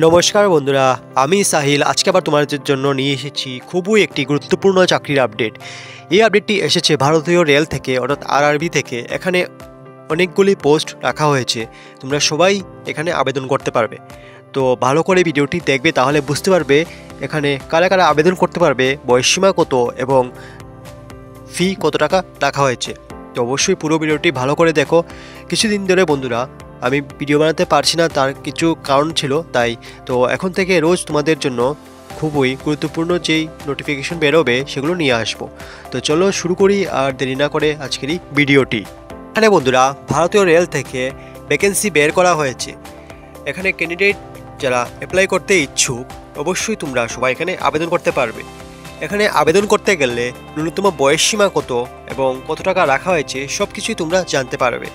নমস্কার বন্ধুরা, আমি সাহিল আজকে আবার তোমাদের জন্য নিয়ে এসেছি খুবই একটি গুরুত্বপূর্ণ চাকরির আপডেট। এই আপডেটটি এসেছে ভারতীয় রেল থেকে অর্থাৎ আরআরবি থেকে। এখানে অনেকগুলি পোস্ট রাখা হয়েছে, তোমরা সবাই এখানে আবেদন করতে পারবে। তো ভালো করে ভিডিওটি দেখবে, তাহলে বুঝতে পারবে এখানে কারা কারা আবেদন করতে পারবে, বয়সসীমা কত এবং ফি কত টাকা রাখা হয়েছে। তো অবশ্যই পুরো ভিডিওটি ভালো করে দেখো। কিছুদিন ধরে বন্ধুরা আমি ভিডিও বানাতে পারছি না, তার কিছু কারণ ছিল, তাই তো এখন থেকে রোজ তোমাদের জন্য খুবই গুরুত্বপূর্ণ যেই নোটিফিকেশন বেরোবে সেগুলো নিয়ে আসবো। তো চলো শুরু করি আর দেরি না করে আজকের এই ভিডিওটি। এখানে বন্ধুরা ভারতীয় রেল থেকে ভ্যাকেন্সি বের করা হয়েছে। এখানে ক্যান্ডিডেট যারা অ্যাপ্লাই করতে ইচ্ছুক অবশ্যই তোমরা সবাই এখানে আবেদন করতে পারবে। এখানে আবেদন করতে গেলে ন্যূনতম বয়সসীমা কত এবং কত টাকা রাখা হয়েছে সব কিছুই তোমরা জানতে পারবে।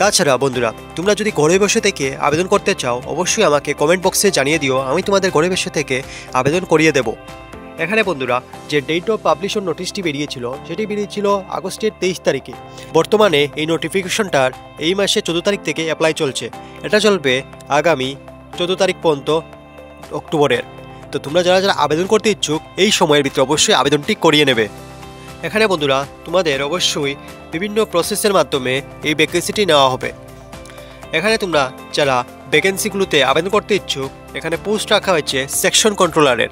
তাছাড়া বন্ধুরা তোমরা যদি ঘরে বসে থেকে আবেদন করতে চাও অবশ্যই আমাকে কমেন্ট বক্সে জানিয়ে দিও, আমি তোমাদের ঘরে বসে থেকে আবেদন করিয়ে দেব। এখানে বন্ধুরা যে ডেট অফ পাবলিশন নোটিশটি বেরিয়েছিল সেটি বেরিয়েছিল আগস্টের 23 তারিখে। বর্তমানে এই নোটিফিকেশনটার এই মাসে 14 তারিখ থেকে অ্যাপ্লাই চলছে, এটা চলবে আগামী 14 তারিখ পর্যন্ত অক্টোবরের। তো তোমরা যারা যারা আবেদন করতে ইচ্ছুক এই সময়ের ভিতরে অবশ্যই আবেদনটি করিয়ে নেবে। এখানে বন্ধুরা তোমাদের অবশ্যই বিভিন্ন প্রসেসের মাধ্যমে এই ভ্যাকেন্সিটি নেওয়া হবে। এখানে তোমরা যারা ভ্যাকেন্সিগুলোতে আবেদন করতে ইচ্ছুক এখানে পোস্ট রাখা হয়েছে সেকশন কন্ট্রোলারের।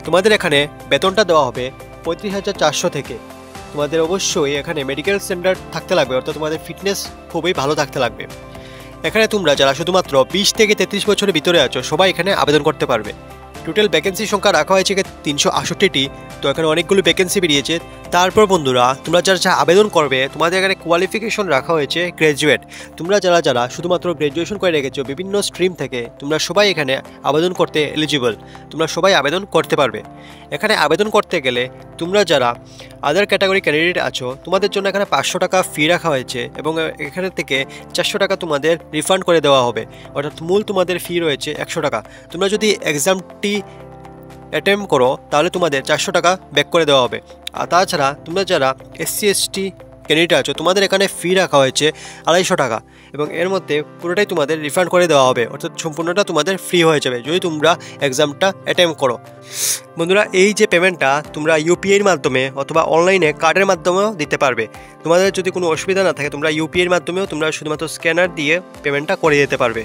তোমাদের এখানে বেতনটা দেওয়া হবে 35,400 থেকে। তোমাদের অবশ্যই এখানে মেডিকেল স্ট্যান্ডার্ড থাকতে লাগবে, অর্থাৎ তোমাদের ফিটনেস খুবই ভালো থাকতে লাগবে। এখানে তোমরা যারা শুধুমাত্র 20 থেকে 33 বছরের ভিতরে আছো সবাই এখানে আবেদন করতে পারবে। টোটাল ভ্যাকেন্সির সংখ্যা রাখা হয়েছে 368টি। তো এখানে অনেকগুলো ভ্যাকেন্সি বেরিয়েছে। তারপর বন্ধুরা তোমরা যারা যা আবেদন করবে তোমাদের এখানে কোয়ালিফিকেশন রাখা হয়েছে গ্র্যাজুয়েট। তোমরা যারা যারা শুধুমাত্র গ্র্যাজুয়েশন করে রেখেছো বিভিন্ন স্ট্রিম থেকে তোমরা সবাই এখানে আবেদন করতে এলিজিবল, তোমরা সবাই আবেদন করতে পারবে। এখানে আবেদন করতে গেলে তোমরা যারা আদার ক্যাটাগরি ক্যান্ডিডেট আছো তোমাদের জন্য এখানে 500 টাকা ফি রাখা হয়েছে এবং এখানে থেকে 400 টাকা তোমাদের রিফান্ড করে দেওয়া হবে, অর্থাৎ মূল তোমাদের ফি রয়েছে 100 টাকা। তোমরা যদি এক্সামটি অ্যাটেম্প করো তাহলে তোমাদের 400 টাকা ব্যাক করে দেওয়া হবে। আর তাছাড়া তোমরা যারা SC ST ক্যান্ডিডেট আছো তোমাদের এখানে ফি রাখা হয়েছে 250 টাকা এবং এর মধ্যে পুরোটাই তোমাদের রিফান্ড করে দেওয়া হবে, অর্থাৎ সম্পূর্ণটা তোমাদের ফ্রি হয়ে যাবে যদি তোমরা এক্সামটা অ্যাটেম্প করো। বন্ধুরা এই যে পেমেন্টটা তোমরা ইউপিআইয়ের মাধ্যমে অথবা অনলাইনে কার্ডের মাধ্যমেও দিতে পারবে। তোমাদের যদি কোনো অসুবিধা না থাকে তোমরা ইউপিআইয়ের মাধ্যমেও তোমরা শুধুমাত্র স্ক্যানার দিয়ে পেমেন্টটা করে দিতে পারবে।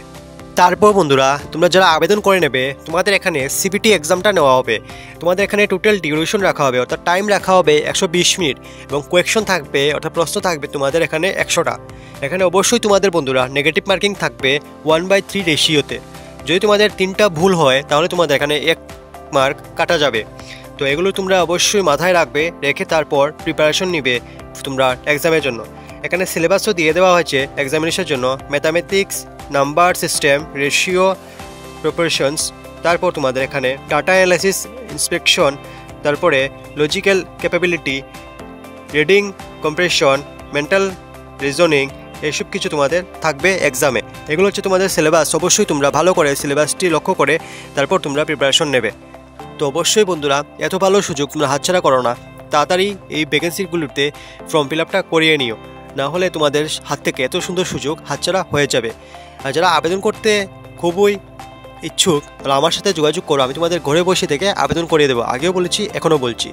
তারপর বন্ধুরা তোমরা যারা আবেদন করে নেবে তোমাদের এখানে সিবিটি এক্সামটা নেওয়া হবে। তোমাদের এখানে টোটাল ডিউরেশন রাখা হবে, অর্থাৎ টাইম রাখা হবে 120 মিনিট এবং কোয়েকশন থাকবে অর্থাৎ প্রশ্ন থাকবে তোমাদের এখানে 100টা। এখানে অবশ্যই তোমাদের বন্ধুরা নেগেটিভ মার্কিং থাকবে 1/3 রেশিওতে। যদি তোমাদের 3টা ভুল হয় তাহলে তোমাদের এখানে 1 মার্ক কাটা যাবে। তো এগুলো তোমরা অবশ্যই মাথায় রাখবে, রেখে তারপর প্রিপারেশন নিবে তোমরা এক্সামের জন্য। এখানে সিলেবাসও দিয়ে দেওয়া হয়েছে এক্সামিনেশনের জন্য, mathematics, number system, ratio, proportions. তারপর তোমাদের এখানে ডাটা অ্যানালাইসিস, ইন্সপেকশন, তারপরে logical capability, reading compression, mental reasoning, এসব কিছু তোমাদের থাকবে এক্সামে। এগুলো হচ্ছে তোমাদের সিলেবাস। অবশ্যই তোমরা ভালো করে সিলেবাসটি লক্ষ্য করে তারপর তোমরা প্রিপারেশন নেবে। তো অবশ্যই বন্ধুরা এত ভালো সুযোগ তোমরা হাতছাড়া করো না, তাড়াতাড়ি এই ভ্যাকেন্সিগুলোতে ফর্ম ফিল আপটা করিয়ে নিও, না হলে তোমাদের হাত থেকে এত সুন্দর সুযোগ হাতছাড়া হয়ে যাবে। আর যারা আবেদন করতে খুবই ইচ্ছুক তাহলে আমার সাথে যোগাযোগ করো, আমি তোমাদের ঘরে বসে থেকে আবেদন করিয়ে দেবো। আগেও বলেছি এখনও বলছি।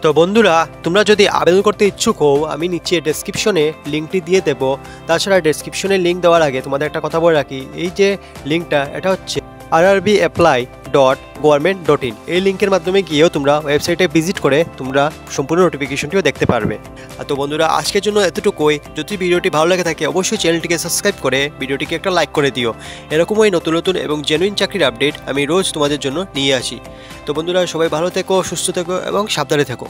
তো বন্ধুরা তোমরা যদি আবেদন করতে ইচ্ছুক হও আমি নিচে ডেসক্রিপশনে লিঙ্কটি দিয়ে দেবো। তাছাড়া ডেসক্রিপশনে লিঙ্ক দেওয়ার আগে তোমাদের একটা কথা বলে রাখি, এই যে লিঙ্কটা এটা হচ্ছে rrbapply.government.in। এই লিঙ্কের মাধ্যমে গিয়েও তোমরা ওয়েবসাইটে ভিজিট করে তোমরা সম্পূর্ণ নোটিফিকেশনটিও দেখতে পারবে। তো বন্ধুরা আজকের জন্য এতটুকুই। যদি ভিডিওটি ভালো লাগে থাকে অবশ্যই চ্যানেলটিকে সাবস্ক্রাইব করে ভিডিওটিকে একটা লাইক করে দিও। এরকমই নতুন নতুন এবং জেনুইন চাকরির আপডেট আমি রোজ তোমাদের জন্য নিয়ে আসি। তো বন্ধুরা সবাই ভালো থেকো, সুস্থ থেকো এবং সাবধানে থেকো।